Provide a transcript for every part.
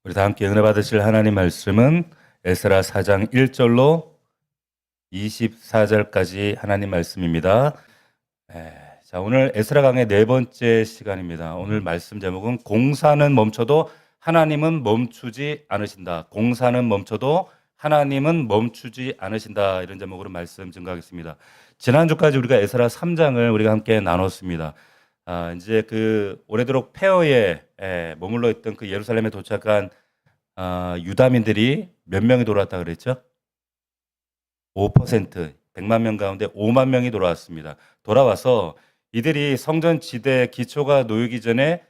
우리 다 함께 은혜 받으실 하나님 말씀은 에스라 4장 1절로 24절까지 하나님 말씀입니다. 자, 오늘 에스라 강의 네 번째 시간입니다. 오늘 말씀 제목은 공사는 멈춰도 하나님은 멈추지 않으신다. 공사는 멈춰도 하나님은 멈추지 않으신다. 이런 제목으로 말씀 증거하겠습니다. 지난주까지 우리가 에스라 3장을 우리가 함께 나눴습니다. 이제 그 오래도록 폐허에 머물러 있던 그 예루살렘에 도착한 유다민들이 몇 명이 돌아왔다 그랬죠? 5%, 100만 명 가운데 5만 명이 돌아왔습니다. 돌아와서 이들이 성전 지대 기초가 놓이기 전에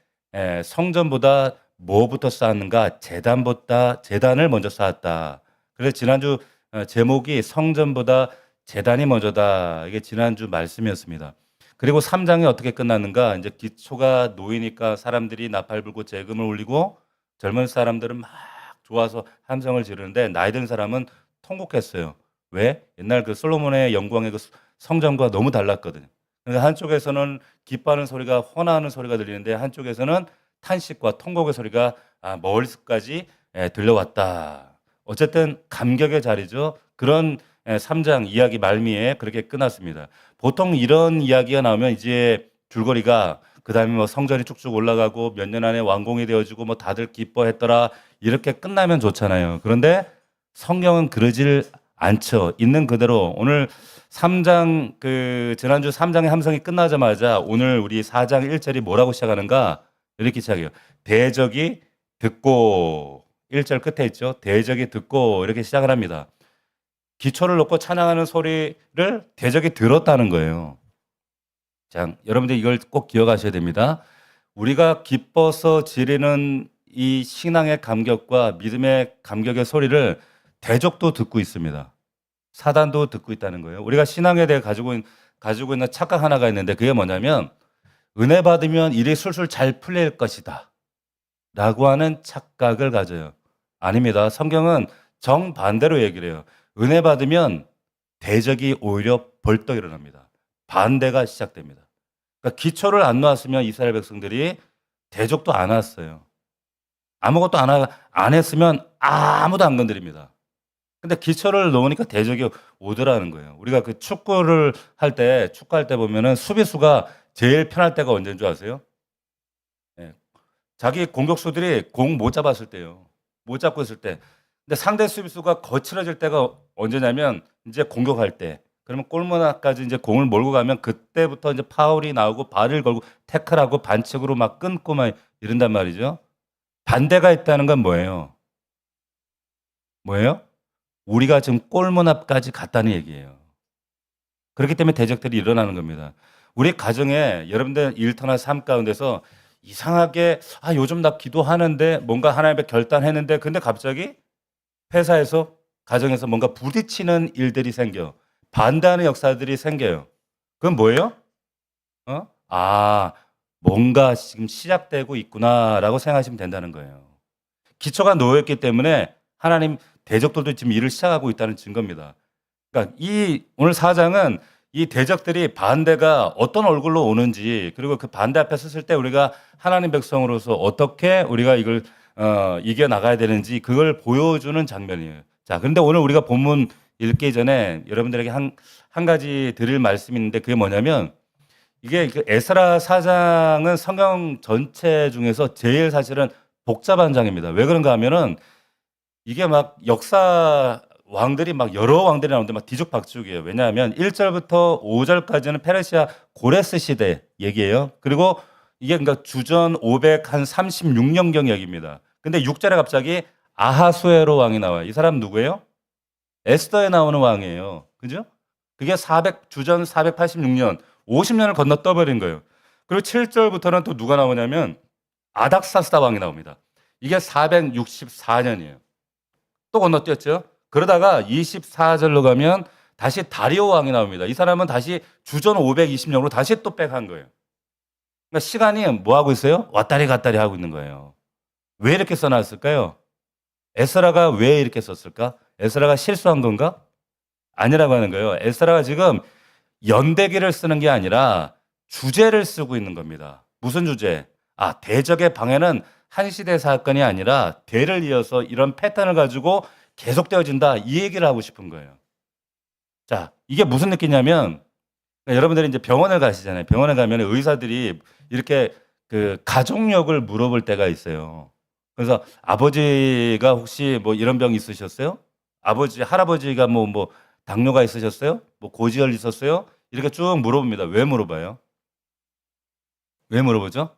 성전보다 뭐부터 쌓았는가? 재단을 먼저 쌓았다. 그래서 지난주 제목이 성전보다 재단이 먼저다. 이게 지난주 말씀이었습니다. 그리고 3장이 어떻게 끝났는가? 이제 기초가 놓이니까 사람들이 나팔 불고 재금을 올리고 젊은 사람들은 막 좋아서 함성을 지르는데 나이 든 사람은 통곡했어요. 왜? 옛날 그 솔로몬의 영광의 그 성전과 너무 달랐거든요. 그러니까 한쪽에서는 기뻐하는 소리가 호나하는 소리가 들리는데 한쪽에서는 탄식과 통곡의 소리가 멀리서까지 들려왔다. 어쨌든 감격의 자리죠. 그런 3장 이야기 말미에 그렇게 끝났습니다. 보통 이런 이야기가 나오면 이제 줄거리가 그 다음에 뭐 성전이 쭉쭉 올라가고 몇 년 안에 완공이 되어지고 뭐 다들 기뻐했더라 이렇게 끝나면 좋잖아요. 그런데 성경은 그러질 않죠. 있는 그대로 오늘 3장 지난주 3장의 함성이 끝나자마자 오늘 우리 4장 1절이 뭐라고 시작하는가? 이렇게 시작해요. 대적이 듣고 1절 끝에 있죠. 대적이 듣고 이렇게 시작을 합니다. 기초를 놓고 찬양하는 소리를 대적이 들었다는 거예요. 자, 여러분들 이걸 꼭 기억하셔야 됩니다. 우리가 기뻐서 지르는 이 신앙의 감격과 믿음의 감격의 소리를 대적도 듣고 있습니다. 사단도 듣고 있다는 거예요. 우리가 신앙에 대해 가지고 있는 착각 하나가 있는데 그게 뭐냐면 은혜 받으면 일이 술술 잘 풀릴 것이다 라고 하는 착각을 가져요. 아닙니다. 성경은 정반대로 얘기를 해요. 은혜 받으면 대적이 오히려 벌떡 일어납니다. 반대가 시작됩니다. 그러니까 기초를 안 놓았으면 이스라엘 백성들이 대적도 안 왔어요. 아무것도 안 했으면 아무도 안 건드립니다. 근데 기초를 놓으니까 대적이 오더라는 거예요. 우리가 그 축구할 때 보면은 수비수가 제일 편할 때가 언제인 줄 아세요? 자기 공격수들이 공 못 잡았을 때요. 못 잡고 있을 때. 근데 상대 수비수가 거칠어질 때가 언제냐면 이제 공격할 때. 그러면 골문 앞까지 이제 공을 몰고 가면 그때부터 이제 파울이 나오고 발을 걸고 태클하고 반칙으로 막 끊고 막 이런단 말이죠. 반대가 있다는 건 뭐예요? 뭐예요? 우리가 지금 골문 앞까지 갔다는 얘기예요. 그렇기 때문에 대적들이 일어나는 겁니다. 우리 가정에 여러분들 일터나 삶 가운데서 이상하게 요즘 나 기도하는데 뭔가 하나님의 결단했는데 근데 갑자기 회사에서 가정에서 뭔가 부딪히는 일들이 생겨. 반대하는 역사들이 생겨요. 그건 뭐예요? 뭔가 지금 시작되고 있구나라고 생각하시면 된다는 거예요. 기초가 놓였기 때문에 하나님 대적들도 지금 일을 시작하고 있다는 증거입니다. 그러니까 오늘 4장은 이 대적들이 반대가 어떤 얼굴로 오는지 그리고 그 반대 앞에 섰을 때 우리가 하나님 백성으로서 어떻게 우리가 이걸 이겨 나가야 되는지 그걸 보여주는 장면이에요. 자, 그런데 오늘 우리가 본문 읽기 전에 여러분들에게 한 가지 드릴 말씀이 있는데 그게 뭐냐면 이게 그 에스라 4장은 성경 전체 중에서 제일 사실은 복잡한 장입니다. 왜 그런가 하면은 이게 막 역사 왕들이 막 여러 왕들이 나오는데 막 뒤죽박죽이에요. 왜냐하면 1절부터 5절까지는 페르시아 고레스 시대 얘기예요. 그리고 이게 그러니까 주전 536년경 얘기입니다. 근데 6절에 갑자기 아하수에로 왕이 나와요. 이 사람 누구예요? 에스더에 나오는 왕이에요. 그죠? 그게 주전 486년, 50년을 건너 떠버린 거예요. 그리고 7절부터는 또 누가 나오냐면 아닥사스다 왕이 나옵니다. 이게 464년이에요. 또 건너뛰었죠. 그러다가 24절로 가면 다시 다리오 왕이 나옵니다. 이 사람은 다시 주전 520년으로 다시 또 백한 거예요. 그러니까 시간이 뭐 하고 있어요? 왔다리 갔다리 하고 있는 거예요. 왜 이렇게 써놨을까요? 에스라가 왜 이렇게 썼을까? 에스라가 실수한 건가? 아니라고 하는 거예요. 에스라가 지금 연대기를 쓰는 게 아니라 주제를 쓰고 있는 겁니다. 무슨 주제? 대적의 방해는 한 시대 사건이 아니라 대를 이어서 이런 패턴을 가지고 계속되어진다. 이 얘기를 하고 싶은 거예요. 자, 이게 무슨 느낌이냐면 여러분들이 이제 병원을 가시잖아요. 병원에 가면 의사들이 이렇게 그 가족력을 물어볼 때가 있어요. 그래서 아버지가 혹시 뭐 이런 병 있으셨어요? 아버지, 할아버지가 뭐 당뇨가 있으셨어요? 뭐 고지혈 있었어요? 이렇게 쭉 물어봅니다. 왜 물어봐요? 왜 물어보죠?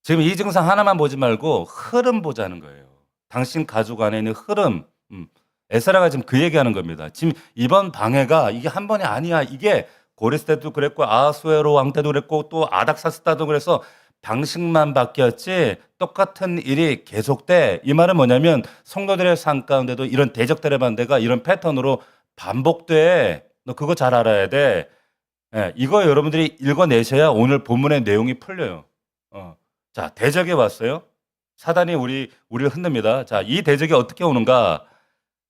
지금 이 증상 하나만 보지 말고 흐름 보자는 거예요. 당신 가족 안에 있는 흐름. 에스라가 지금 그 얘기하는 겁니다. 지금 이번 방해가 이게 한 번이 아니야. 이게 고레스 때도 그랬고 아하수에로 왕 때도 그랬고 또 아닥사스다도 그래서 방식만 바뀌었지 똑같은 일이 계속돼. 이 말은 뭐냐면 성도들의 삶 가운데도 이런 대적들의 반대가 이런 패턴으로 반복돼. 너 그거 잘 알아야 돼. 예, 이거 여러분들이 읽어내셔야 오늘 본문의 내용이 풀려요. 자, 대적이 왔어요. 사단이 우리를 흔듭니다. 자, 이 대적이 어떻게 오는가?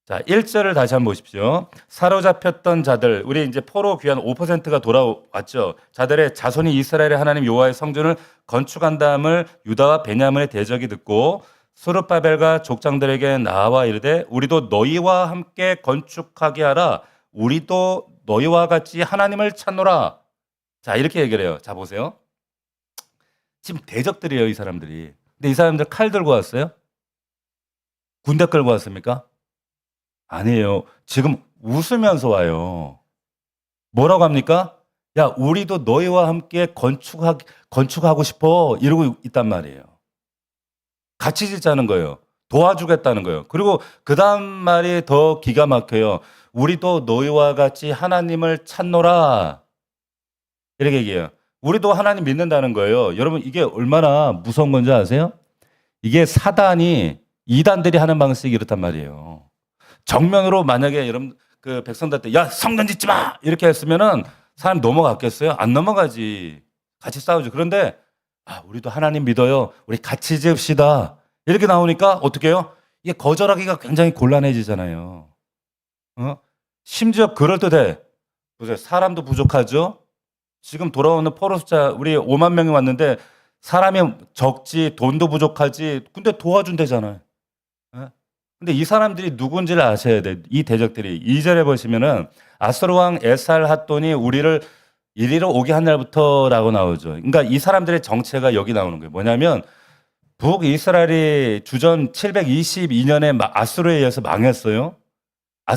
자, 1절을 다시 한번 보십시오. 사로잡혔던 자들, 우리 이제 포로 귀환 5%가 돌아왔죠. 자들의 자손이 이스라엘의 하나님 여호와의 성전을 건축한다함을 유다와 베냐민의 대적이 듣고 스룹바벨과 족장들에게 나와 이르되 우리도 너희와 함께 건축하게 하라. 우리도 너희와 같이 하나님을 찾노라. 자, 이렇게 얘기를 해요. 자, 보세요. 지금 대적들이에요, 이 사람들이. 근데 이 사람들 칼 들고 왔어요? 군대 끌고 왔습니까? 아니에요. 지금 웃으면서 와요. 뭐라고 합니까? 야, 우리도 너희와 함께 건축하고 싶어. 이러고 있단 말이에요. 같이 짓자는 거예요. 도와주겠다는 거예요. 그리고 그 다음 말이 더 기가 막혀요. 우리도 너희와 같이 하나님을 찾노라. 이렇게 얘기해요. 우리도 하나님 믿는다는 거예요. 여러분, 이게 얼마나 무서운 건지 아세요? 이게 사단이 이단들이 하는 방식이 이렇단 말이에요. 정면으로 만약에 여러분 그 백성들한테 야, 성전 짓지 마! 이렇게 했으면은 사람 넘어갔겠어요? 안 넘어가지. 같이 싸우죠. 그런데 우리도 하나님 믿어요. 우리 같이 지읍시다. 이렇게 나오니까 어떻게 해요? 이게 거절하기가 굉장히 곤란해지잖아요. 심지어 그럴듯해. 보세요. 사람도 부족하죠. 지금 돌아오는 포로 숫자 우리 5만 명이 왔는데 사람이 적지 돈도 부족하지. 근데 도와준대잖아요. 근데 이 사람들이 누군지를 아셔야 돼. 이 대적들이 2절에 보시면은 아수르 왕 에살핫돈이 우리를 이리로 오게 한 날부터라고 나오죠. 그러니까 이 사람들의 정체가 여기 나오는 거예요. 뭐냐면 북이스라엘이 주전 722년에 아수르에 의해서 망했어요.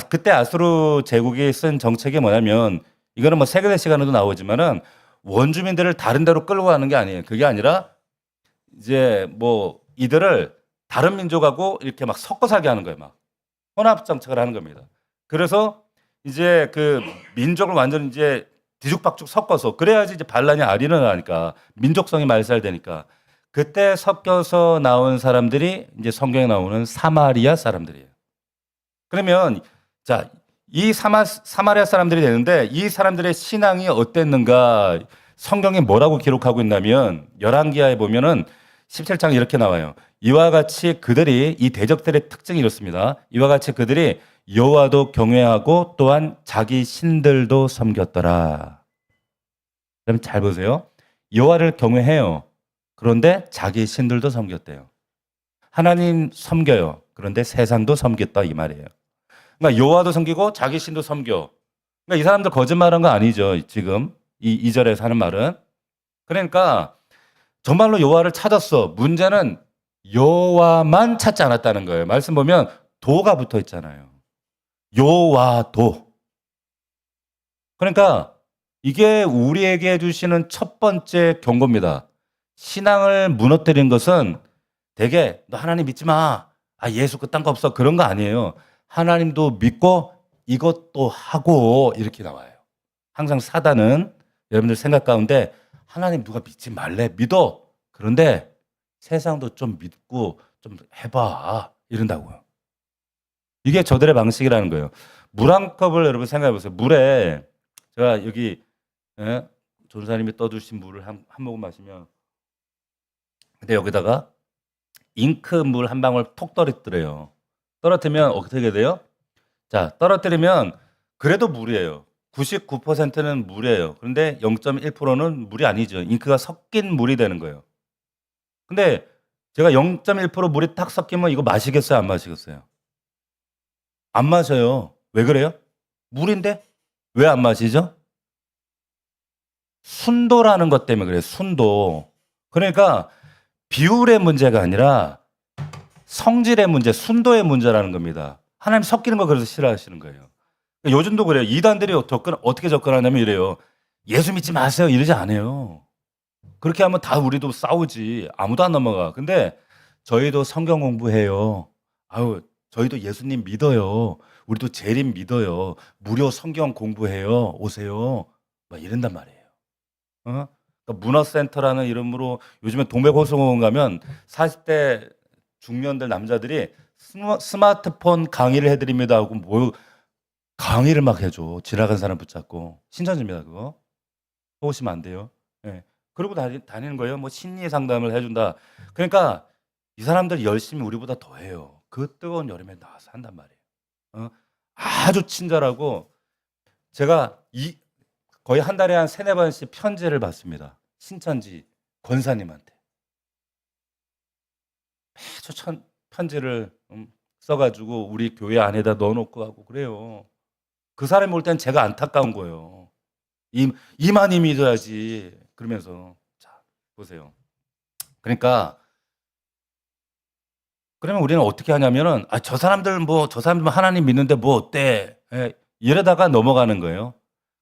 그때 아수르 제국이 쓴 정책이 뭐냐면 이거는 뭐 세계대 시간에도 나오지만은 원주민들을 다른 데로 끌고 가는 게 아니에요. 그게 아니라 이제 뭐 이들을 다른 민족하고 이렇게 막 섞어 살게 하는 거예요. 막 혼합 정책을 하는 겁니다. 그래서 이제 그 민족을 완전히 이제 뒤죽박죽 섞어서 그래야지 이제 반란이 안 일어나니까 민족성이 말살되니까 그때 섞여서 나온 사람들이 이제 성경에 나오는 사마리아 사람들이에요. 그러면 자, 이 사마리아 사람들이 되는데 이 사람들의 신앙이 어땠는가 성경에 뭐라고 기록하고 있냐면 열왕기하에 보면은 17장 이렇게 나와요. 이와 같이 그들이 이 대적들의 특징이 이렇습니다. 이와 같이 그들이 여호와도 경외하고 또한 자기 신들도 섬겼더라. 그럼 잘 보세요. 여호와를 경외해요. 그런데 자기 신들도 섬겼대요. 하나님 섬겨요. 그런데 세상도 섬겼다 이 말이에요. 그러니까 여호와도 섬기고 자기 신도 섬겨. 그러니까 이 사람들 거짓말한 거 아니죠. 지금 이 2절에서 하는 말은. 그러니까 정말로 여호와를 찾았어. 문제는 여호와만 찾지 않았다는 거예요. 말씀 보면 도가 붙어 있잖아요. 여호와도. 그러니까 이게 우리에게 주시는 첫 번째 경고입니다. 신앙을 무너뜨린 것은 되게 너 하나님 믿지 마. 예수 그딴 거 없어. 그런 거 아니에요. 하나님도 믿고 이것도 하고 이렇게 나와요. 항상 사단은 여러분들 생각 가운데 하나님 누가 믿지 말래? 믿어. 그런데 세상도 좀 믿고 좀 해봐. 이런다고요. 이게 저들의 방식이라는 거예요. 물 한 컵을 여러분 생각해 보세요. 물에 제가 여기 전사님이 떠주신 물을 한 모금 마시면 근데 여기다가 잉크 물 한 방울 톡 떨어뜨려요. 떨어뜨리면 어떻게 돼요? 자, 떨어뜨리면 그래도 물이에요. 99%는 물이에요. 그런데 0.1%는 물이 아니죠. 잉크가 섞인 물이 되는 거예요. 근데 제가 0.1% 물이 탁 섞이면 이거 마시겠어요? 안 마시겠어요? 안 마셔요. 왜 그래요? 물인데? 왜 안 마시죠? 순도라는 것 때문에 그래요. 순도. 그러니까 비율의 문제가 아니라 성질의 문제, 순도의 문제라는 겁니다. 하나님 섞이는 거 그래서 싫어하시는 거예요. 요즘도 그래요. 이단들이 어떻게 접근하냐면 이래요. 예수 믿지 마세요. 이러지 않아요. 그렇게 하면 다 우리도 싸우지. 아무도 안 넘어가. 근데 저희도 성경 공부해요. 아유, 저희도 예수님 믿어요. 우리도 재림 믿어요. 무료 성경 공부해요. 오세요. 막 이런단 말이에요. 어? 그러니까 문화센터라는 이름으로 요즘에 동백호수공원 가면 40대 중년들 남자들이 스마트폰 강의를 해드립니다 하고 뭐 강의를 막 해줘. 지나간 사람 붙잡고. 신천지입니다 그거. 보시면 안 돼요. 예. 그러고 다니는 거예요. 뭐 심리 상담을 해준다. 그러니까 이 사람들 열심히 우리보다 더 해요. 그 뜨거운 여름에 나와서 한단 말이에요. 어? 아주 친절하고 제가 거의 한 달에 한 3-4번씩 편지를 받습니다. 신천지 권사님한테. 매주 편지를 써가지고 우리 교회 안에다 넣어놓고 하고 그래요. 그 사람이 올 땐 제가 안타까운 거예요. 이만희 믿어야지. 그러면서 자 보세요. 그러니까 그러면 우리는 어떻게 하냐면은 저 사람들 하나님 믿는데 뭐 어때? 예, 이러다가 넘어가는 거예요.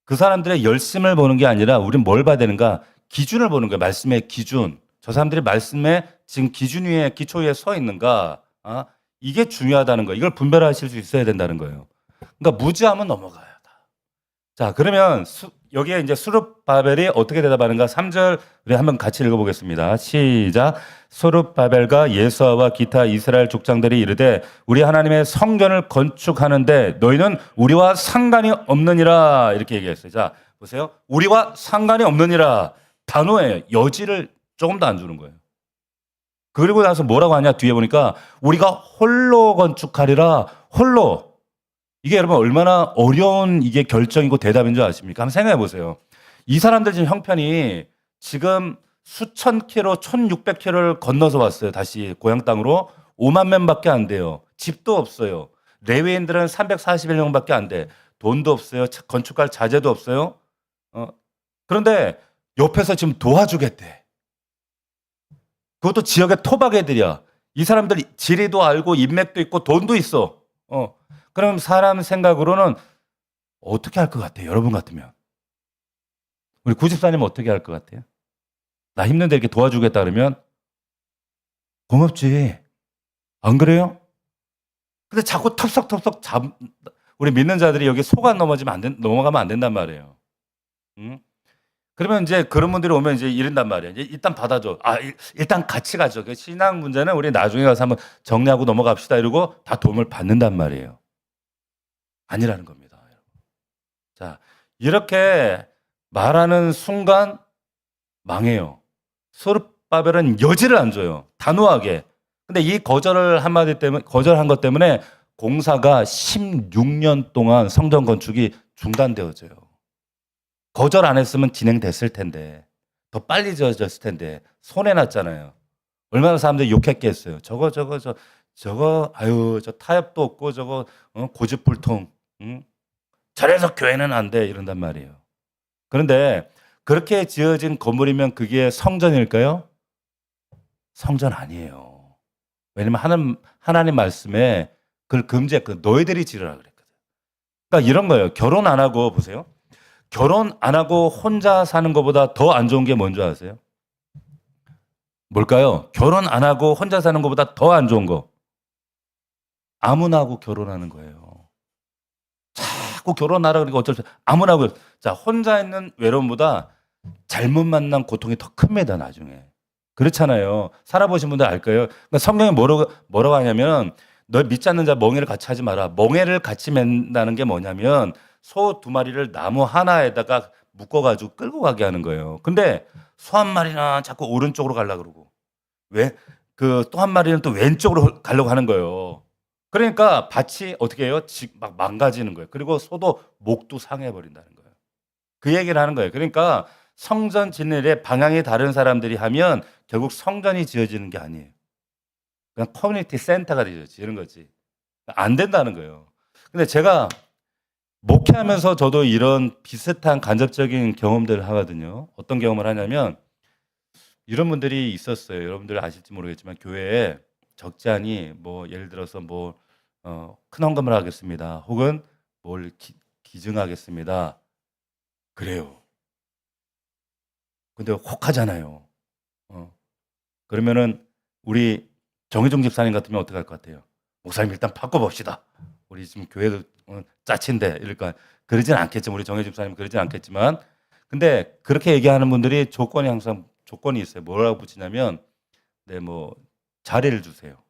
그 사람들의 열심을 보는 게 아니라 우리는 뭘 봐야 되는가? 기준을 보는 거예요. 말씀의 기준. 저 사람들이 말씀에 지금 기준 위에 기초 위에 서 있는가? 이게 중요하다는 거예요. 이걸 분별하실 수 있어야 된다는 거예요. 그러니까 무지하면 넘어가요. 자, 그러면 여기에 이제 수룹바벨이 어떻게 대답하는가? 3절 우리 한번 같이 읽어보겠습니다. 시작. 수룹바벨과 예수아와 기타 이스라엘 족장들이 이르되 우리 하나님의 성전을 건축하는데 너희는 우리와 상관이 없느니라 이렇게 얘기했어요. 자, 보세요. 우리와 상관이 없느니라 단호해요. 여지를 조금도 안 주는 거예요. 그리고 나서 뭐라고 하냐? 뒤에 보니까 우리가 홀로 건축하리라. 홀로. 이게 여러분 얼마나 어려운 이게 결정이고 대답인 줄 아십니까? 한번 생각해 보세요. 이 사람들 지금 형편이 지금 수천 킬로, 1600킬로를 건너서 왔어요. 다시 고향 땅으로. 5만 명밖에 안 돼요. 집도 없어요. 레위인들은 341명밖에 안 돼. 돈도 없어요. 건축할 자재도 없어요. 그런데 옆에서 지금 도와주겠대. 그것도 지역의 토박 애들이야. 이 사람들 지리도 알고 인맥도 있고 돈도 있어. 그럼 사람 생각으로는 어떻게 할 것 같아요? 여러분 같으면. 우리 구집사님 어떻게 할 것 같아요? 나 힘든데 이렇게 도와주겠다 그러면 고맙지. 안 그래요? 근데 자꾸 텁석텁석 우리 믿는 자들이 여기 속아 넘어가면 안 된단 말이에요. 응? 그러면 이제 그런 분들이 오면 이제 이런단 말이에요. 일단 받아줘. 일단 같이 가죠. 신앙 문제는 우리 나중에 가서 한번 정리하고 넘어갑시다. 이러고 다 도움을 받는단 말이에요. 아니라는 겁니다. 자, 이렇게 말하는 순간 망해요. 소르바벨은 여지를 안 줘요. 단호하게. 근데 이 거절한 것 때문에 공사가 16년 동안 성전 건축이 중단되어져요. 거절 안 했으면 진행됐을 텐데, 더 빨리 지어졌을 텐데, 손해났잖아요. 얼마나 사람들이 욕했겠어요. 아유, 저 타협도 없고, 고집불통. 응? 저래서 교회는 안 돼. 이런단 말이에요. 그런데 그렇게 지어진 건물이면 그게 성전일까요? 성전 아니에요. 왜냐면 하나님 말씀에 그걸 금지했거든. 너희들이 지으라 그랬거든. 그러니까 이런 거예요. 결혼 안 하고 보세요. 결혼 안 하고 혼자 사는 것보다 더 안 좋은 게 뭔지 아세요? 뭘까요? 결혼 안 하고 혼자 사는 것보다 더 안 좋은 거. 아무나 하고 결혼하는 거예요. 자꾸 결혼하라 그러니까 어쩔 수 없이 아무나 하고. 자, 혼자 있는 외로움보다 잘못 만난 고통이 더 큽니다, 나중에. 그렇잖아요. 살아보신 분들 알 거예요. 그러니까 성경에 뭐라고 하냐면 너 믿지 않는 자 멍에를 같이 하지 마라. 멍에를 같이 맨다는 게 뭐냐면 소 2마리를 나무 하나에다가 묶어가지고 끌고 가게 하는 거예요. 근데 소 1마리나 자꾸 오른쪽으로 가려고 그러고 또 한 마리는 또 왼쪽으로 가려고 하는 거예요. 그러니까 밭이 어떻게 해요? 막 망가지는 거예요. 그리고 소도 목도 상해버린다는 거예요. 그 얘기를 하는 거예요. 그러니까 성전 짓는 일에 방향이 다른 사람들이 하면 결국 성전이 지어지는 게 아니에요. 그냥 커뮤니티 센터가 되죠. 이런 거지. 안 된다는 거예요. 근데 제가 목회하면서 저도 이런 비슷한 간접적인 경험들을 하거든요. 어떤 경험을 하냐면 이런 분들이 있었어요. 여러분들 아실지 모르겠지만 교회에 적지 않이 뭐 예를 들어서 뭐 큰 헌금을 하겠습니다. 혹은 뭘 기증하겠습니다. 그래요. 근데 혹하잖아요. 어. 그러면은 우리 정혜종 집사님 같으면 어떻게 할 것 같아요? 목사님 일단 바꿔봅시다. 우리 지금 교회도 짜친데 이럴까? 그러진 않겠죠. 우리 정혜 집사님 그러진 않겠지만, 근데 그렇게 얘기하는 분들이 조건이 항상 조건이 있어요. 뭐라고 붙이냐면, 네, 뭐 자리를 주세요.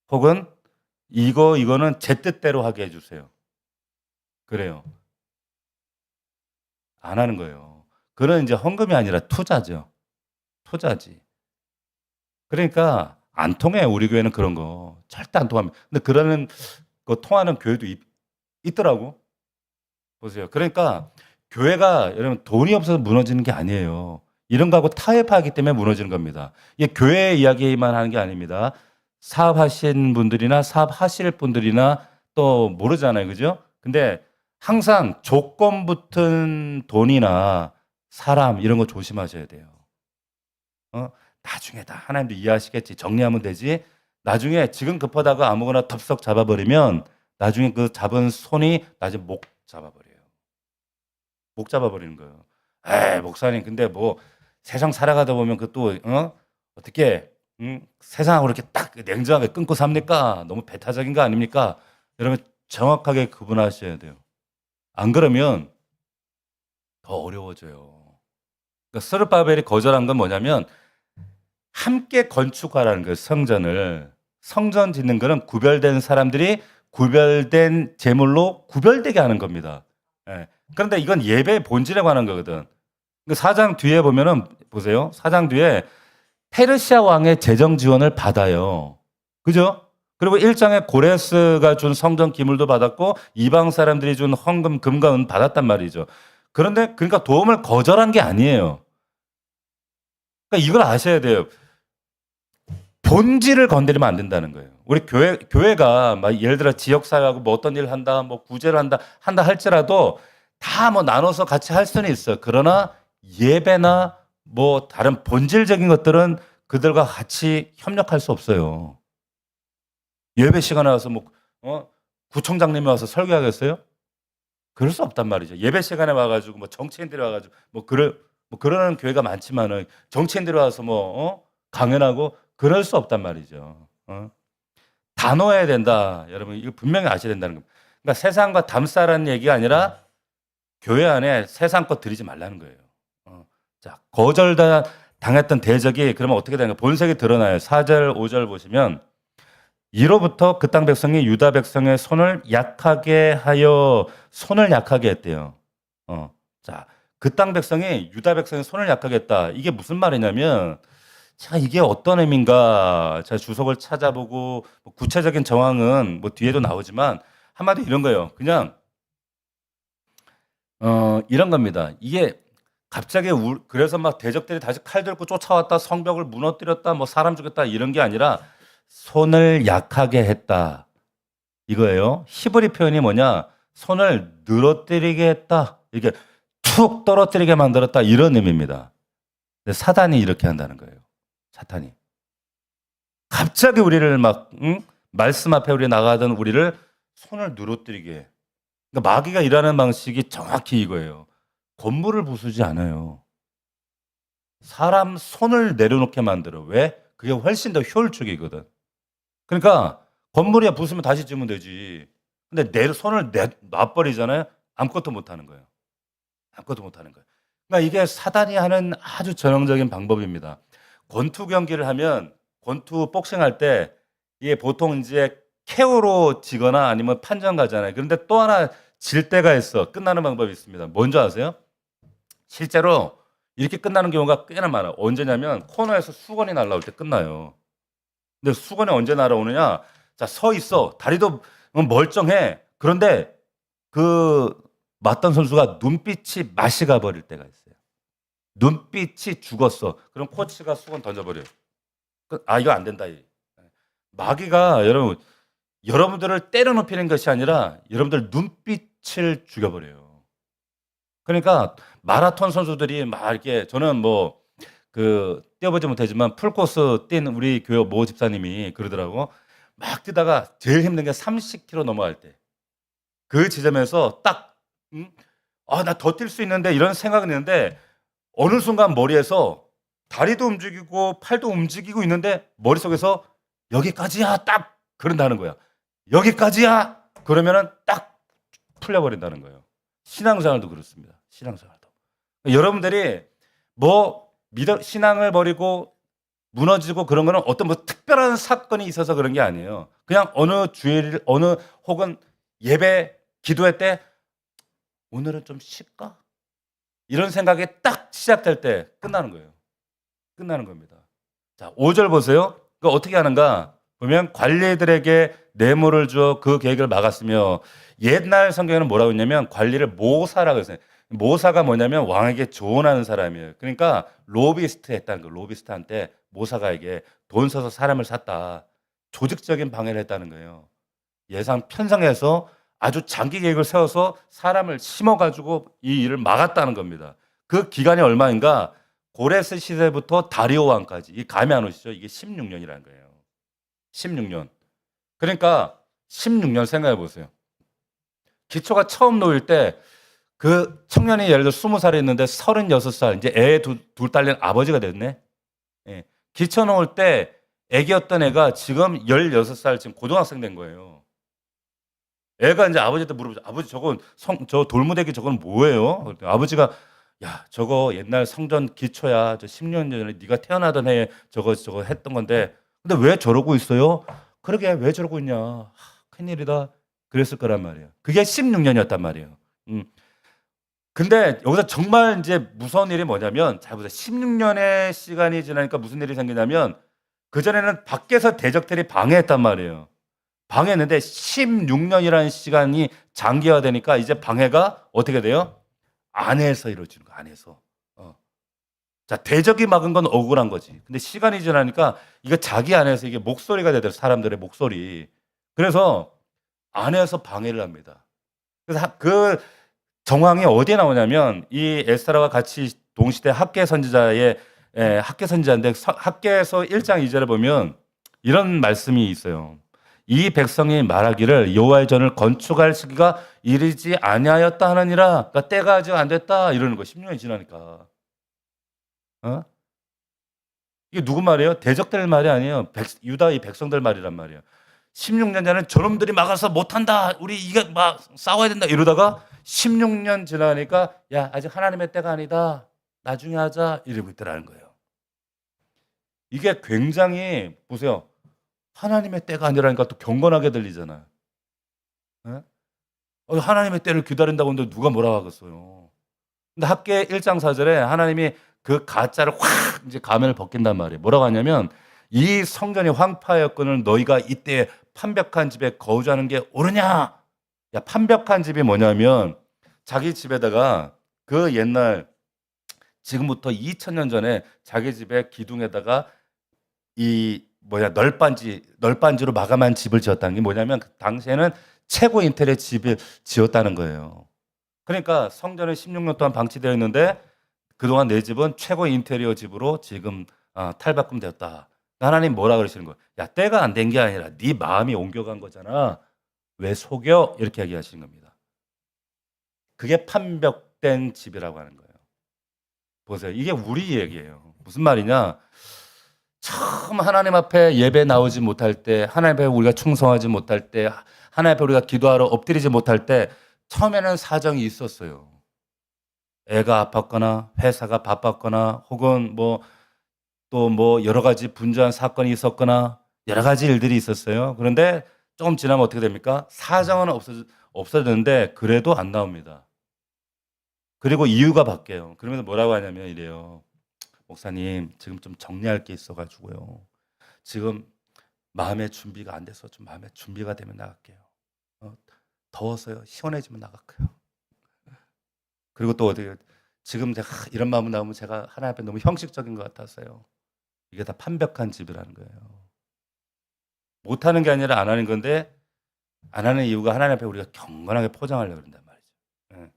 혹은 이거는 제 뜻대로 하게 해주세요. 그래요. 안 하는 거예요. 그런 이제 헌금이 아니라 투자죠. 투자지. 그러니까 안 통해. 우리 교회는 그런 거 절대 안 통합니다. 근데 그러는 거 통하는 교회도 있더라고. 보세요. 그러니까 교회가 여러분 돈이 없어서 무너지는 게 아니에요. 이런 거하고 타협하기 때문에 무너지는 겁니다. 이게 교회 이야기만 하는 게 아닙니다. 사업하신 분들이나 사업하실 분들이나 또 모르잖아요. 그죠? 근데 항상 조건 붙은 돈이나 사람 이런 거 조심하셔야 돼요. 나중에 다 하나님도 이해하시겠지. 정리하면 되지. 나중에 지금 급하다가 아무거나 덥석 잡아버리면 나중에 그 잡은 손이 나중에 목 잡아버려요. 목 잡아버리는 거예요. 에이, 목사님, 근데 뭐 세상 살아가다 보면 그 또, 어떻게, 세상하고 이렇게 딱 냉정하게 끊고 삽니까? 너무 배타적인 거 아닙니까? 여러분, 정확하게 구분하셔야 돼요. 안 그러면 더 어려워져요. 그러니까 스룹바벨이 거절한 건 뭐냐면 함께 건축하라는 거예요. 성전 짓는 거는 구별된 사람들이 구별된 제물로 구별되게 하는 겁니다. 예. 그런데 이건 예배의 본질에 관한 거거든. 그 4장 뒤에 보면은 보세요. 4장 뒤에 페르시아 왕의 재정 지원을 받아요. 그죠? 그리고 1장에 고레스가 준 성전 기물도 받았고 이방 사람들이 준 헌금 금과 은 받았단 말이죠. 그런데 그러니까 도움을 거절한 게 아니에요. 그러니까 이걸 아셔야 돼요. 본질을 건드리면 안 된다는 거예요. 우리 교회가 막 예를 들어 지역사회하고 뭐 어떤 일을 한다, 뭐 구제를 한다 할지라도 다 뭐 나눠서 같이 할 수는 있어요. 그러나 예배나 뭐 다른 본질적인 것들은 그들과 같이 협력할 수 없어요. 예배 시간에 와서 뭐, 구청장님이 와서 설교하겠어요? 그럴 수 없단 말이죠. 예배 시간에 와가지고 뭐 정치인들이 와가지고 뭐 그러는 교회가 많지만은 정치인들이 와서 강연하고 그럴 수 없단 말이죠. 다 넣어야 된다. 여러분 이거 분명히 아셔야 된다는 겁니다. 그러니까 세상과 담싸라는 얘기가 아니라 교회 안에 세상 것 들이지 말라는 거예요. 자, 당했던 대적이 그러면 어떻게 되는가? 본색이 드러나요. 4절, 5절 보시면 이로부터 그 땅 백성이 유다 백성의 손을 약하게 하여 손을 약하게 했대요. 자, 그 땅 백성이 유다 백성의 손을 약하게 했다. 이게 무슨 말이냐면 자, 이게 어떤 의미인가? 제가 주석을 찾아보고 뭐 구체적인 정황은 뭐 뒤에도 나오지만 한마디 이런 거예요. 그냥 이런 겁니다. 이게 갑자기 그래서 막 대적들이 다시 칼 들고 쫓아왔다, 성벽을 무너뜨렸다, 뭐 사람 죽였다 이런 게 아니라 손을 약하게 했다. 이거예요. 히브리 표현이 뭐냐? 손을 늘어뜨리게 했다. 이렇게 툭 떨어뜨리게 만들었다. 이런 의미입니다. 근데 사단이 이렇게 한다는 거예요. 사탄이. 갑자기 우리를 막, 말씀 앞에 우리 나가던 우리를 손을 늘어뜨리게 해. 그러니까 마귀가 일하는 방식이 정확히 이거예요. 건물을 부수지 않아요. 사람 손을 내려놓게 만들어. 왜? 그게 훨씬 더 효율적이거든. 그러니까 건물이야 부수면 다시 지으면 되지. 근데 내 손을 놔버리잖아요. 아무것도 못하는 거예요. 아무것도 못하는 거예요. 그러니까 이게 사단이 하는 아주 전형적인 방법입니다. 권투 경기를 하면 권투 복싱할 때 이게 보통 이제 KO로 지거나 아니면 판정 가잖아요. 그런데 또 하나 질 때가 있어. 끝나는 방법이 있습니다. 뭔지 아세요? 실제로 이렇게 끝나는 경우가 꽤나 많아요. 언제냐면 코너에서 수건이 날라올 때 끝나요. 근데 수건이 언제 날아오느냐? 자, 서 있어. 다리도 멀쩡해. 그런데 그 맞던 선수가 눈빛이 맛이 가버릴 때가 있어요. 눈빛이 죽었어. 그럼 코치가 수건 던져버려요. 이거 안 된다. 마귀가 여러분들을 때려눕히는 것이 아니라 여러분들 눈빛을 죽여버려요. 그러니까 마라톤 선수들이 막 이렇게 저는 뭐 뛰어보지 못하지만 풀코스 뛴 우리 교회 모 집사님이 그러더라고. 막 뛰다가 제일 힘든 게 30km 넘어갈 때. 그 지점에서 딱 '아 나 더 뛸 수 있는데.' 이런 생각은 있는데 어느 순간 머리에서 다리도 움직이고 팔도 움직이고 있는데 머릿속에서 "여기까지야." 딱 그런다는 거야. "여기까지야." 그러면은 딱 풀려 버린다는 거예요. 신앙생활도 그렇습니다. 신앙생활도. 여러분들이 뭐 신앙을 버리고 무너지고 그런 거는 어떤 뭐 특별한 사건이 있어서 그런 게 아니에요. 그냥 어느 주일 혹은 예배 기도회 때 '오늘은 좀 쉴까?' 이런 생각이 딱 시작될 때 끝나는 거예요. 끝나는 겁니다. 자 5절 보세요. 그 어떻게 하는가 보면 관리들에게 뇌물을 주어 그 계획을 막았으며 옛날 성경에는 뭐라고 했냐면 관리를 모사라고 했어요. 모사가 뭐냐면 왕에게 조언하는 사람이에요. 그러니까 로비스트 했다는 거예요. 로비스트한테 모사가에게 돈 써서 사람을 샀다. 조직적인 방해를 했다는 거예요. 예상 편성해서 아주 장기 계획을 세워서 사람을 심어 가지고 이 일을 막았다는 겁니다. 그 기간이 얼마인가? 고레스 시대부터 다리오 왕까지. 이 감이 안 오시죠? 이게 16 년이라는 거예요. 16 년. 그러니까 16년 생각해 보세요. 기초가 처음 놓일 때 그 청년이 예를 들어 20 살이었는데 36살 이제 애 둘 딸린 아버지가 됐네. 예. 기초 놓을 때 애기였던 애가 지금 16살 지금 고등학생 된 거예요. 애가 인제 아버지한테 물어보죠. "아버지 저건 저 돌무더기 저건 뭐예요?" 그랬더니 아버지가 "야 저거 옛날 성전 기초야. 저 10년 전에 네가 태어나던 해에 저거 했던 건데 근데 왜 저러고 있어요?" "그러게 왜 저러고 있냐. 큰일이다." 그랬을 거란 말이에요. 그게 16 년이었단 말이에요. 음. 근데 여기서 정말 인제 무서운 일이 뭐냐면 잘 보세요. 16 년의 시간이 지나니까 무슨 일이 생기냐면 그전에는 밖에서 대적들이 방해했단 말이에요. 방해했는데 16 년이라는 시간이 장기화되니까 이제 방해가 어떻게 돼요? 안에서 이루어지는 거야 안에서. 어. 자 대적이 막은 건 억울한 거지. 근데 시간이 지나니까 이게 자기 안에서 이게 목소리가 되더라고요 사람들의 목소리. 그래서 안에서 방해를 합니다. 그래서 그 정황이 어디에 나오냐면 이 에스더와 같이 동시대 학계 선지자의 학계 선지자인데 학계에서 1장 2 절에 보면 이런 말씀이 있어요. "이 백성이 말하기를 여호와의 전을 건축할 시기가 이르지 아니하였다 하느니라." 그러니까 때가 아직 안 됐다 이러는 거예요 16 년이 지나니까. 어? 이게 누구 말이에요? 대적들 말이 아니에요. 유다 이 백성들 말이란 말이에요. 16년 전에 "저놈들이 막아서 못한다. 우리 이게 막 싸워야 된다." 이러다가 16년 지나니까 "야 아직 하나님의 때가 아니다. 나중에 하자." 이러고 있더라는 거예요. 이게 굉장히 보세요. 하나님의 때가 아니라니까 또 경건하게 들리잖아요. 예? 하나님의 때를 기다린다고 하는데 누가 뭐라고 하겠어요. 근데 학계 1장 4 절에 하나님이 그 가짜를 확 이제 가면을 벗긴단 말이에요. 뭐라고 하냐면 "이 성전이 황폐하였거늘 너희가 이때 판벽한 집에 거주하는 게 옳으냐?" 야 판벽한 집이 뭐냐면 자기 집에다가 그 옛날 지금부터 2000년 전에 자기 집에 기둥에다가 이 널빤지로 마감한 집을 지었다는 게 뭐냐면 그 당시에는 최고 인테리어 집을 지었다는 거예요. 그러니까 성전은 16년 동안 방치되어 있는데 그동안 내 집은 최고 인테리어 집으로 지금 탈바꿈되었다. 하나님 뭐라 그러시는 거예요? "야 때가 안 된 게 아니라 네 마음이 옮겨간 거잖아. 왜 속여?" 이렇게 얘기하시는 겁니다. 그게 판벽된 집이라고 하는 거예요. 보세요. 이게 우리 얘기예요. 무슨 말이냐? 처음 하나님 앞에 예배 나오지 못할 때, 하나님 앞에 우리가 충성하지 못할 때, 하나님 앞에 우리가 기도하러 엎드리지 못할 때 처음에는 사정이 있었어요. 애가 아팠거나 회사가 바빴거나 혹은 또 여러 가지 분주한 사건이 있었거나 여러 가지 일들이 있었어요. 그런데 조금 지나면 어떻게 됩니까? 사정은 없어졌는데 그래도 안 나옵니다. 그리고 이유가 바뀌어요. 그러면서 뭐라고 하냐면 이래요. "목사님 지금 좀 정리할 게 있어 가지고요. 지금 마음의 준비가 안 돼서 좀 마음의 준비가 되면 나갈게요. 어 더워서요. 시원해지면 나갈게요." 그리고 또 어떻게 "지금 제가 이런 마음으로 나오면 제가 하나님 앞에 너무 형식적인 것 같아서요." 이게 다 판벽한 집이라는 거예요. 못하는 게 아니라 안 하는 건데 안 하는 이유가 하나님 앞에 우리가 경건하게 포장하려고 그런단 말이죠. 예.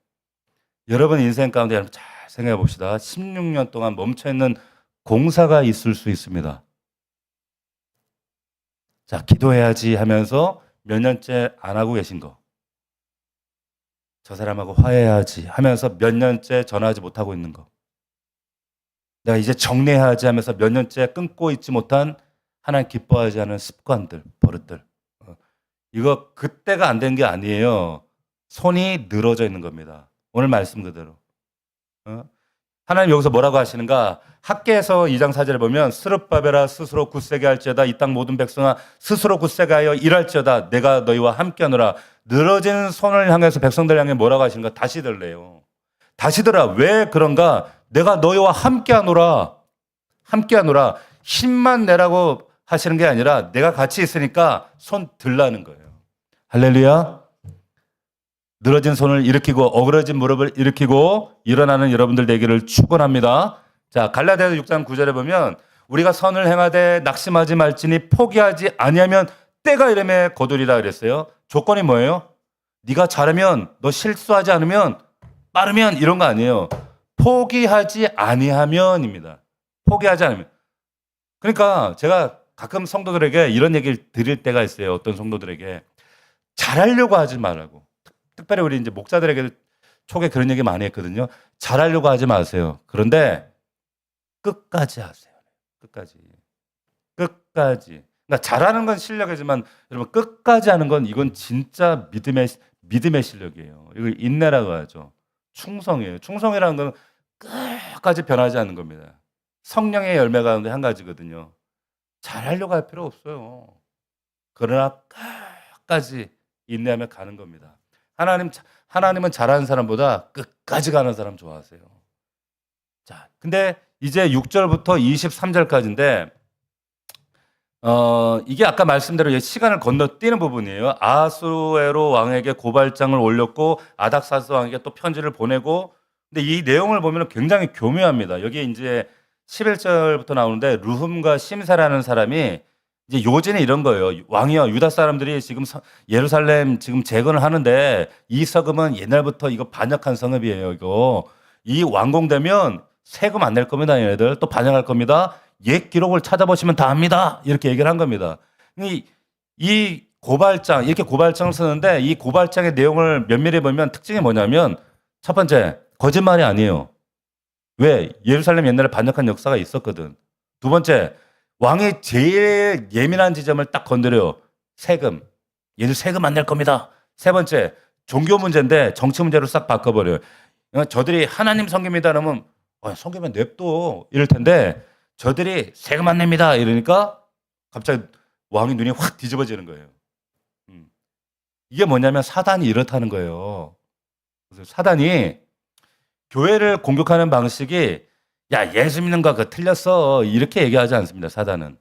여러분 인생 가운데 여러분 잘 생각해 봅시다. 16년 동안 멈춰있는 공사가 있을 수 있습니다. 자, 기도해야지 하면서 몇 년째 안 하고 계신 거. 저 사람하고 화해해야지 하면서 몇 년째 전화하지 못하고 있는 거. 내가 이제 정리해야지 하면서 몇 년째 끊고 있지 못한 하나님 기뻐하지 않은 습관들, 버릇들. 이거 그때가 안 된 게 아니에요. 손이 늘어져 있는 겁니다. 오늘 말씀 그대로. 하나님 여기서 뭐라고 하시는가? 학개에서 2장 4절에 보면 스룹바벨아 스스로 굳세게 할지어다 이 땅 모든 백성아 스스로 굳세게 하여 일할지어다 내가 너희와 함께하노라. 늘어진 손을 향해서 백성들 향해 뭐라고 하시는가? 다시 들래요. 다시 들어. 왜 그런가? 내가 너희와 함께하노라. 함께하노라. 힘만 내라고 하시는 게 아니라 내가 같이 있으니까 손 들라는 거예요. 할렐루야. 늘어진 손을 일으키고 어그러진 무릎을 일으키고 일어나는 여러분들 되기를 축원합니다. 자, 갈라디아서 6장 9절에 보면 우리가 선을 행하되 낙심하지 말지니 포기하지 아니하면 때가 이름에 거두리라 그랬어요. 조건이 뭐예요? 네가 잘하면, 너 실수하지 않으면, 빠르면 이런 거 아니에요. 포기하지 아니하면입니다. 포기하지 않으면. 그러니까 제가 가끔 성도들에게 이런 얘기를 드릴 때가 있어요. 어떤 성도들에게 잘하려고 하지 말라고. 특별히 우리 이제 목사들에게 초기에 그런 얘기 많이 했거든요. 잘하려고 하지 마세요. 그런데 끝까지 하세요. 끝까지. 끝까지. 그러니까 잘하는 건 실력이지만 여러분 끝까지 하는 건 이건 진짜 믿음의 실력이에요. 이걸 인내라고 하죠. 충성이에요. 충성이라는 건 끝까지 변하지 않는 겁니다. 성령의 열매 가운데 한 가지거든요. 잘하려고 할 필요 없어요. 그러나 끝까지 인내하며 가는 겁니다. 하나님은 잘하는 사람보다 끝까지 가는 사람 좋아하세요. 자, 근데 이제 6절부터 23절까지인데, 이게 아까 말씀대로 시간을 건너뛰는 부분이에요. 아하수에로 왕에게 고발장을 올렸고, 아닥사스 왕에게 또 편지를 보내고, 근데 이 내용을 보면 굉장히 교묘합니다. 여기 이제 11절부터 나오는데, 르훔과 심사라는 사람이 이제 요지는 이런 거예요. 왕이여, 유다 사람들이 지금 예루살렘 지금 재건을 하는데 이 서금은 옛날부터 이거 반역한 성읍이에요. 이 완공되면 세금 안 낼 겁니다. 얘네들 또 반역할 겁니다. 옛 기록을 찾아보시면 다 압니다. 이렇게 얘기를 한 겁니다. 이 고발장, 이렇게 고발장을 쓰는데 이 고발장의 내용을 면밀히 보면 특징이 뭐냐면 첫 번째, 거짓말이 아니에요. 왜? 예루살렘 옛날에 반역한 역사가 있었거든. 두 번째, 왕이 제일 예민한 지점을 딱 건드려요. 세금. 얘들 세금 안 낼 겁니다. 세 번째, 종교 문제인데 정치 문제로 싹 바꿔버려요. 저들이 하나님 섬깁니다. 그러면 섬기면 냅둬. 이럴 텐데 저들이 세금 안 냅니다. 이러니까 갑자기 왕의 눈이 확 뒤집어지는 거예요. 이게 뭐냐면 사단이 이렇다는 거예요. 그래서 사단이 교회를 공격하는 방식이 야, 예수 믿는 거 그거 틀렸어. 이렇게 얘기하지 않습니다. 사단은.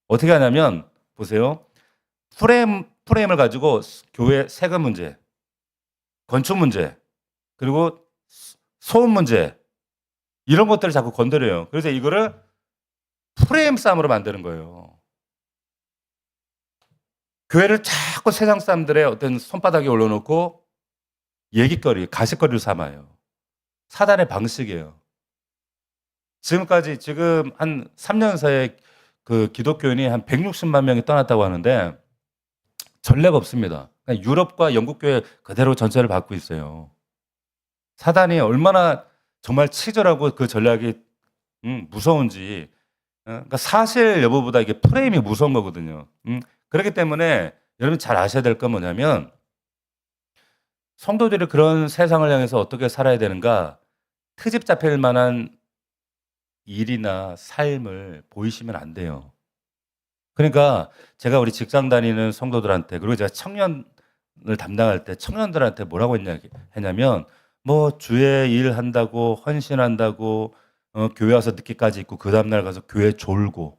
어떻게 하냐면 보세요. 프레임을 가지고 교회 세금 문제, 건축 문제, 그리고 소음 문제 이런 것들을 자꾸 건드려요. 그래서 이거를 프레임 싸움으로 만드는 거예요. 교회를 자꾸 세상 사람들의 어떤 손바닥에 올려놓고 얘기거리, 가십거리로 삼아요. 사단의 방식이에요. 지금 한 3년 사이에 그 기독교인이 한 160만 명이 떠났다고 하는데 전례가 없습니다. 유럽과 영국 교회 그대로 전체를 받고 있어요. 사단이 얼마나 정말 치졸하고 그 전략이 무서운지. 그러니까 사실 여부보다 이게 프레임이 무서운 거거든요. 그렇기 때문에 여러분 잘 아셔야 될 건 뭐냐면 성도들이 그런 세상을 향해서 어떻게 살아야 되는가 트집 잡힐 만한 일이나 삶을 보이시면 안 돼요. 그러니까 제가 우리 직장 다니는 성도들한테 그리고 제가 청년을 담당할 때 청년들한테 뭐라고 했냐면 뭐 주의 일 한다고 헌신한다고 교회 와서 늦게까지 있고 그 다음날 가서 교회 졸고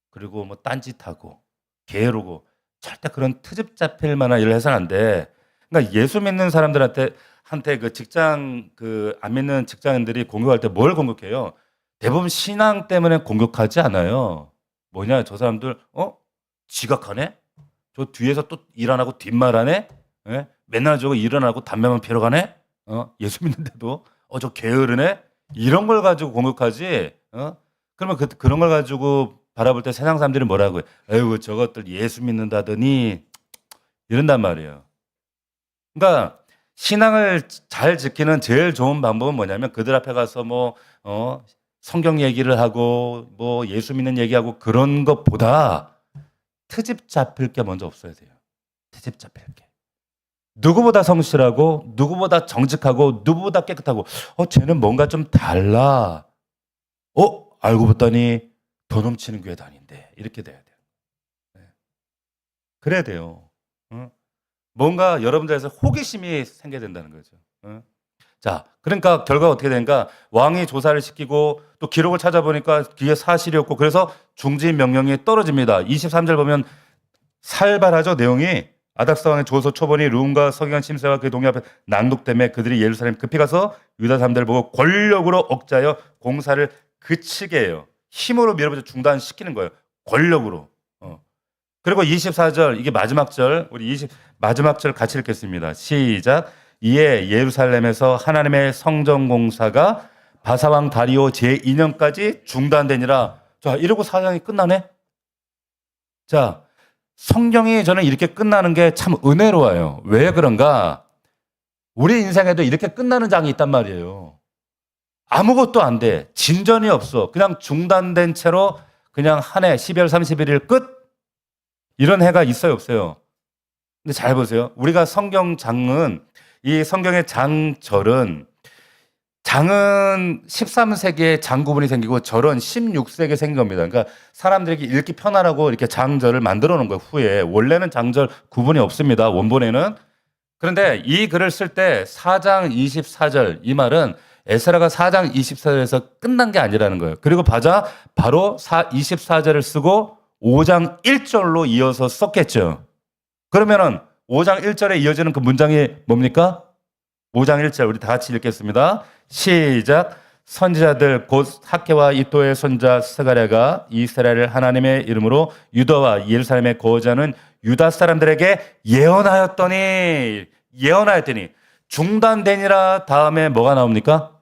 그리고 뭐 딴짓하고 게으르고 절대 그런 트집 잡힐 만한 일을 해서는 안 돼. 그러니까 예수 믿는 사람들한테 그 직장 안 믿는 직장인들이 공격할 때 뭘 공격해요? 대부분 신앙 때문에 공격하지 않아요. 뭐냐 저 사람들 지각하네? 저 뒤에서 또 일 안 하고 뒷말하네? 예? 맨날 저거 일 안 하고 담배만 피러 가네? 예수 믿는데도 저 게으르네? 이런 걸 가지고 공격하지. 그러면 그런 걸 가지고 바라볼 때 세상 사람들이 뭐라고 해? 에휴 저것들 예수 믿는다더니 이런단 말이에요. 그러니까 신앙을 잘 지키는 제일 좋은 방법은 뭐냐면 그들 앞에 가서 뭐 성경 얘기를 하고 뭐 예수 믿는 얘기하고 그런 것보다 트집 잡힐 게 먼저 없어야 돼요. 트집 잡힐 게. 누구보다 성실하고 누구보다 정직하고 누구보다 깨끗하고 쟤는 뭔가 좀 달라. 알고 봤더니 더 넘치는 교회 다닌대. 이렇게 돼야 돼요. 네. 그래야 돼요. 뭔가 여러분들에서 호기심이 생겨야 된다는 거죠. 자, 그러니까 결과가 어떻게 되는가? 왕이 조사를 시키고 또 기록을 찾아보니까 그게 사실이었고 그래서 중지 명령이 떨어집니다. 23절 보면 살벌하죠, 내용이. 아닥사 왕의 조서 초본이 룸과 서기관 심세와 그 동의 앞에 낭독되매 그들이 예루살렘 급히 가서 유다 사람들을 보고 권력으로 억제하여 공사를 그치게 해요. 힘으로 밀어붙여 중단시키는 거예요. 권력으로. 그리고 24절 이게 마지막 절 우리 마지막 절 같이 읽겠습니다. 시작. 이에 예루살렘에서 하나님의 성전 공사가 바사왕 다리오 제2년까지 중단되니라. 자, 이러고 사장이 끝나네. 자, 성경이 저는 이렇게 끝나는 게 참 은혜로워요. 왜 그런가? 우리 인생에도 이렇게 끝나는 장이 있단 말이에요. 아무것도 안 돼. 진전이 없어. 그냥 중단된 채로 그냥 한 해 12월 31일 끝. 이런 해가 있어요, 없어요? 근데 잘 보세요. 우리가 성경장은 이 성경의 장절은 장은 13세기에 장 구분이 생기고 절은 16세기에 생긴 겁니다. 그러니까 사람들에게 읽기 편하라고 이렇게 장절을 만들어 놓은 거예요. 후에 원래는 장절 구분이 없습니다. 원본에는. 그런데 이 글을 쓸 때 4장 24절 이 말은 에스라가 4장 24절에서 끝난 게 아니라는 거예요. 그리고 바로 24절을 쓰고 5장 1절로 이어서 썼겠죠. 그러면은 5장 1절에 이어지는 그 문장이 뭡니까? 5장 1절 우리 다 같이 읽겠습니다. 시작. 선지자들 곧 학개와 이또의 손자 스가랴가 이스라엘을 하나님의 이름으로 유다와 예루살렘에 거주하는 유다 사람들에게 예언하였더니 중단되니라 다음에 뭐가 나옵니까?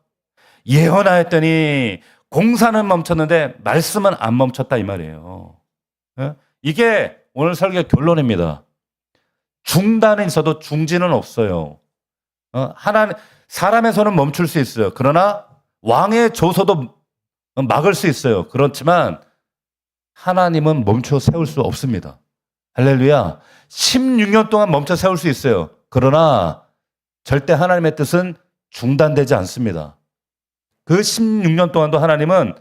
예언하였더니 공사는 멈췄는데 말씀은 안 멈췄다 이 말이에요. 이게 오늘 설교의 결론입니다. 중단은 있어도 중지는 없어요. 사람의 손은 멈출 수 있어요. 그러나 왕의 조서도 막을 수 있어요. 그렇지만 하나님은 멈춰 세울 수 없습니다. 할렐루야. 16년 동안 멈춰 세울 수 있어요. 그러나 절대 하나님의 뜻은 중단되지 않습니다. 그 16년 동안도 하나님은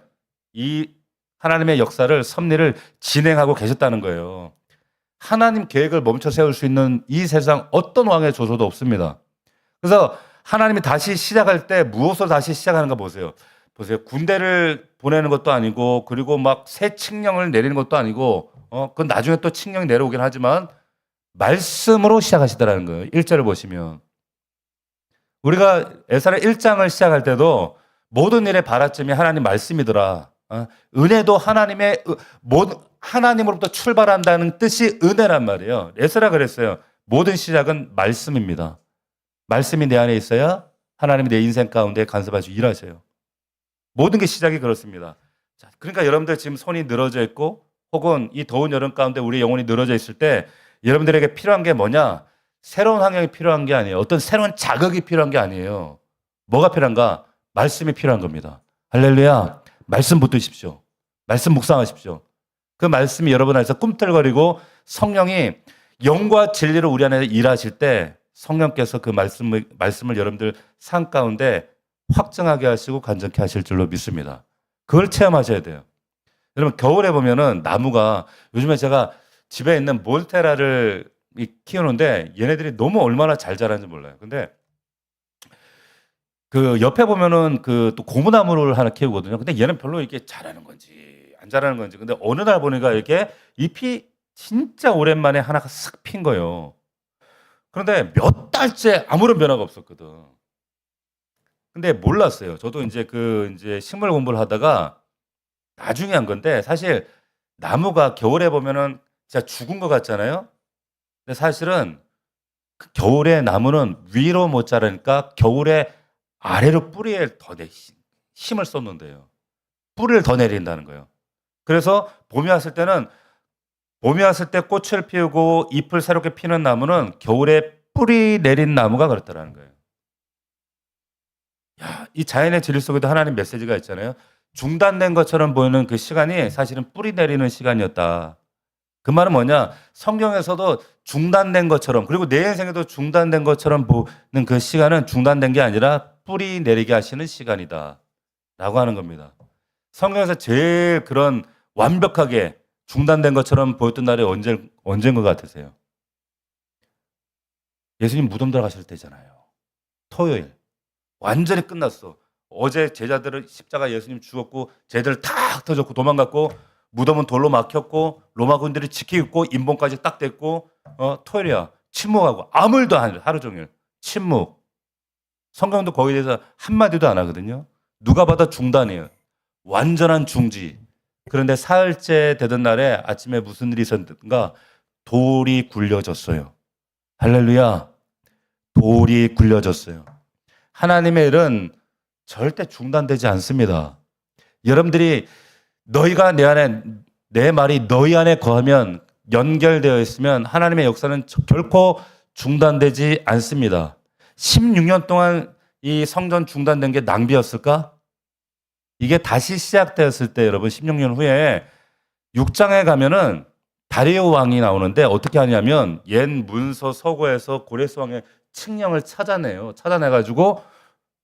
이 하나님의 역사를 섭리를 진행하고 계셨다는 거예요. 하나님 계획을 멈춰 세울 수 있는 이 세상 어떤 왕의 조서도 없습니다. 그래서 하나님이 다시 시작할 때 무엇으로 다시 시작하는가 보세요. 군대를 보내는 것도 아니고 그리고 막 새 칙령을 내리는 것도 아니고 그건 나중에 또 칙령이 내려오긴 하지만 말씀으로 시작하시더라는 거예요. 1절을 보시면 우리가 에스라 1장을 시작할 때도 모든 일의 발화점이 하나님 말씀이더라. 은혜도 하나님으로부터 출발한다는 뜻이 은혜란 말이에요. 에스라 그랬어요. 모든 시작은 말씀입니다. 말씀이 내 안에 있어야 하나님이 내 인생 가운데 간섭하시고 일하세요. 모든 게 시작이 그렇습니다. 자, 그러니까 여러분들 지금 손이 늘어져 있고 혹은 이 더운 여름 가운데 우리 영혼이 늘어져 있을 때 여러분들에게 필요한 게 뭐냐? 새로운 환경이 필요한 게 아니에요. 어떤 새로운 자극이 필요한 게 아니에요. 뭐가 필요한가? 말씀이 필요한 겁니다. 할렐루야. 말씀 붙드십시오. 말씀 묵상하십시오. 그 말씀이 여러분 안에서 꿈틀거리고 성령이 영과 진리로 우리 안에 일하실 때 성령께서 그 말씀을 여러분들 삶 가운데 확증하게 하시고 간증케 하실 줄로 믿습니다. 그걸 체험하셔야 돼요. 여러분 겨울에 보면은 나무가 요즘에 제가 집에 있는 몬스테라를 키우는데 얘네들이 너무 얼마나 잘 자라는지 몰라요. 근데 그 옆에 보면은 그 또 고무나무를 하나 키우거든요. 근데 얘는 별로 이렇게 자라는 건지 안 자라는 건지. 근데 어느 날 보니까 이렇게 잎이 진짜 오랜만에 하나가 싹 핀 거예요. 그런데 몇 달째 아무런 변화가 없었거든. 근데 몰랐어요. 저도 이제 식물 공부를 하다가 나중에 한 건데 사실 나무가 겨울에 보면은 진짜 죽은 것 같잖아요. 근데 사실은 그 겨울에 나무는 위로 못 자라니까 겨울에 아래로 뿌리에 더 힘을 쏟는데요. 뿌리를 더 내린다는 거예요. 그래서 봄이 왔을 때 꽃을 피우고 잎을 새롭게 피는 나무는 겨울에 뿌리 내린 나무가 그렇다라는 거예요. 야, 이 자연의 진리 속에도 하나님 메시지가 있잖아요. 중단된 것처럼 보이는 그 시간이 사실은 뿌리 내리는 시간이었다. 그 말은 뭐냐? 성경에서도 중단된 것처럼, 그리고 내 인생에도 중단된 것처럼 보는 그 시간은 중단된 게 아니라 뿌리 내리게 하시는 시간이다. 라고 하는 겁니다. 성경에서 제일 그런 완벽하게 중단된 것처럼 보였던 날이 언제인 것 같으세요? 예수님 무덤 들어가실 때잖아요. 토요일. 완전히 끝났어. 어제 제자들은 십자가 예수님 죽었고 제자들 다 흩어졌고 도망갔고 무덤은 돌로 막혔고 로마 군들이 지키고 인봉까지 딱 됐고 토요일이야. 침묵하고 아무 일도 안 해. 하루 종일. 침묵. 성경도 거기에 대해서 한마디도 안 하거든요. 누가 봐도 중단이에요. 완전한 중지. 그런데 사흘째 되던 날에 아침에 무슨 일이 있었는가? 돌이 굴려졌어요. 할렐루야. 돌이 굴려졌어요. 하나님의 일은 절대 중단되지 않습니다. 여러분들이 너희가 내 말이 너희 안에 거하면 연결되어 있으면 하나님의 역사는 결코 중단되지 않습니다. 16년 동안 이 성전 중단된 게 낭비였을까? 이게 다시 시작되었을 때 여러분 16년 후에 6장에 가면은 다리오 왕이 나오는데 어떻게 하냐면 옛 문서 서고에서 고레스 왕의 칙령을 찾아내요. 찾아내가지고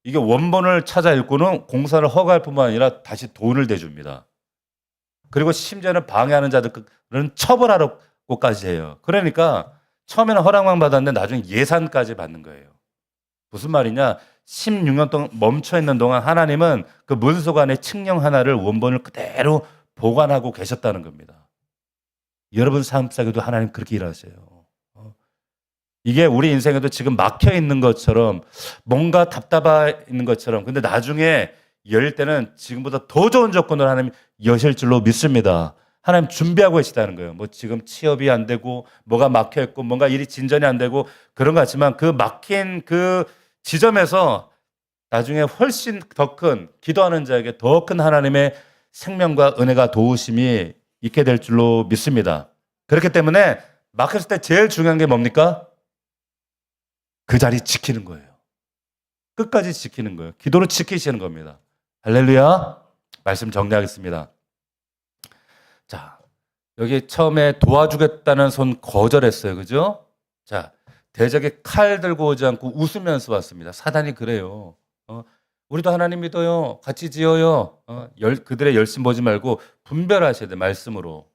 이게 원본을 찾아 읽고는 공사를 허가할 뿐만 아니라 다시 돈을 대줍니다. 그리고 심지어는 방해하는 자들은 처벌하라고까지 해요. 그러니까 처음에는 허락만 받았는데 나중에 예산까지 받는 거예요. 무슨 말이냐? 16년 동안 멈춰있는 동안 하나님은 그 문서관의 칙령 하나를 원본을 그대로 보관하고 계셨다는 겁니다. 여러분 삶 속에도 하나님 그렇게 일하세요. 이게 우리 인생에도 지금 막혀 있는 것처럼 뭔가 답답해 있는 것처럼 근데 나중에 열 때는 지금보다 더 좋은 조건을 하나님 여실 줄로 믿습니다. 하나님 준비하고 계시다는 거예요. 뭐 지금 취업이 안 되고 뭐가 막혀 있고 뭔가 일이 진전이 안 되고 그런 것 같지만 그 막힌 그 지점에서 나중에 훨씬 더 큰 기도하는 자에게 더 큰 하나님의 생명과 은혜가 도우심이 있게 될 줄로 믿습니다. 그렇기 때문에 막혔을 때 제일 중요한 게 뭡니까? 그 자리 지키는 거예요. 끝까지 지키는 거예요. 기도로 지키시는 겁니다. 할렐루야. 말씀 정리하겠습니다. 자, 여기 처음에 도와주겠다는 손 거절했어요. 그죠? 자, 대적이 칼 들고 오지 않고 웃으면서 왔습니다. 사단이 그래요. 우리도 하나님 믿어요. 같이 지어요. 그들의 열심 보지 말고 분별하셔야 돼. 말씀으로.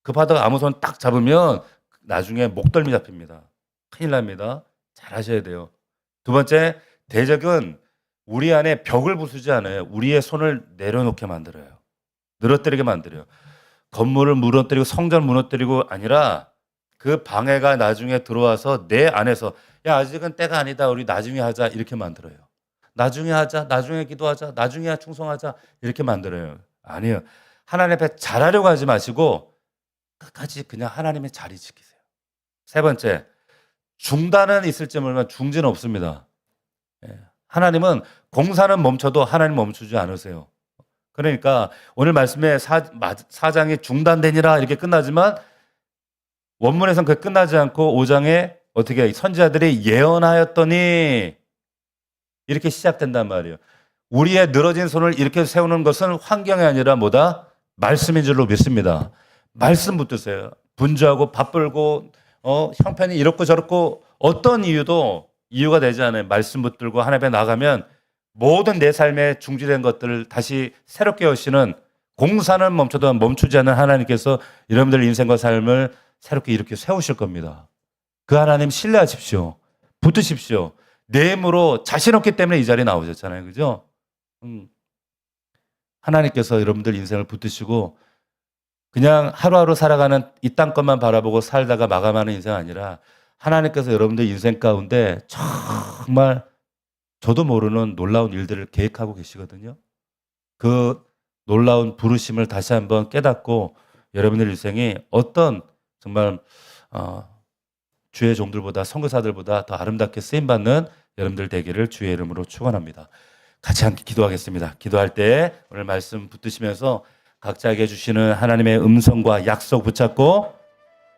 급하다가 아무 손 딱 잡으면 나중에 목덜미 잡힙니다. 큰일 납니다. 잘 하셔야 돼요. 두 번째, 대적은 우리 안에 벽을 부수지 않아요. 우리의 손을 내려놓게 만들어요. 늘어뜨리게 만들어요. 건물을 무너뜨리고 성전을 무너뜨리고 아니라 그 방해가 나중에 들어와서 내 안에서 야 아직은 때가 아니다. 우리 나중에 하자. 이렇게 만들어요. 나중에 하자. 나중에 기도하자. 나중에 충성하자. 이렇게 만들어요. 아니에요. 하나님 앞에 잘하려고 하지 마시고 끝까지 그냥 하나님의 자리 지키세요. 세 번째, 중단은 있을지 모르지만 중지는 없습니다. 하나님은 공사는 멈춰도 하나님 멈추지 않으세요. 그러니까 오늘 말씀에 4장이 중단되니라 이렇게 끝나지만 원문에서는 그게 끝나지 않고 5장에 어떻게 선지자들이 예언하였더니 이렇게 시작된단 말이에요. 우리의 늘어진 손을 이렇게 세우는 것은 환경이 아니라 뭐다? 말씀인 줄로 믿습니다. 말씀 붙드세요. 분주하고 바쁠고 형편이 이렇고 저렇고 어떤 이유가 되지 않아요. 말씀 붙들고 하나님 앞에 나가면 모든 내 삶에 중지된 것들을 다시 새롭게 하시는 공사는 멈춰도 멈추지 않는 하나님께서 여러분들 인생과 삶을 새롭게 이렇게 세우실 겁니다. 그 하나님 신뢰하십시오. 붙으십시오. 내 힘으로 자신 없기 때문에 이 자리에 나오셨잖아요. 그죠? 하나님께서 여러분들 인생을 붙드시고 그냥 하루하루 살아가는 이 땅 것만 바라보고 살다가 마감하는 인생 아니라 하나님께서 여러분들 인생 가운데 정말 저도 모르는 놀라운 일들을 계획하고 계시거든요. 그 놀라운 부르심을 다시 한번 깨닫고 여러분들 인생이 어떤 정말 주의 종들보다 선교사들보다 더 아름답게 쓰임받는 여러분들 되기를 주의 이름으로 축원합니다. 같이 함께 기도하겠습니다. 기도할 때 오늘 말씀 붙드시면서 각자에게 주시는 하나님의 음성과 약속 붙잡고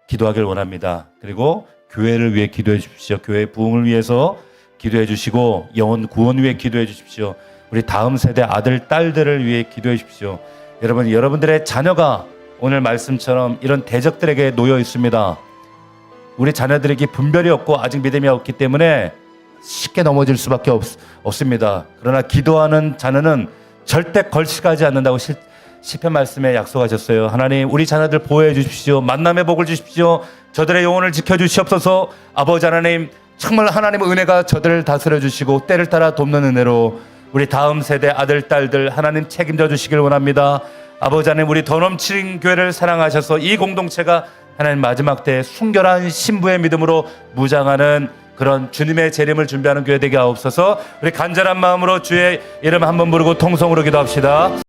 기도하길 원합니다. 그리고 교회를 위해 기도해 주십시오. 교회 부흥을 위해서 기도해 주시고 영혼 구원 위해 기도해 주십시오. 우리 다음 세대 아들, 딸들을 위해 기도해 주십시오. 여러분, 여러분들의 자녀가 오늘 말씀처럼 이런 대적들에게 놓여 있습니다. 우리 자녀들에게 분별이 없고 아직 믿음이 없기 때문에 쉽게 넘어질 수밖에 없습니다. 그러나 기도하는 자녀는 절대 걸식하지 않는다고 시편 말씀에 약속하셨어요. 하나님, 우리 자녀들 보호해 주십시오. 만남의 복을 주십시오. 저들의 영혼을 지켜주시옵소서. 아버지 하나님, 정말 하나님의 은혜가 저들을 다스려 주시고 때를 따라 돕는 은혜로 우리 다음 세대 아들, 딸들 하나님 책임져 주시길 원합니다. 아버지 하나님, 우리 더 넘치는 교회를 사랑하셔서 이 공동체가 하나님 마지막 때에 순결한 신부의 믿음으로 무장하는 그런 주님의 재림을 준비하는 교회 되게 하옵소서. 우리 간절한 마음으로 주의 이름 한번 부르고 통성으로 기도합시다.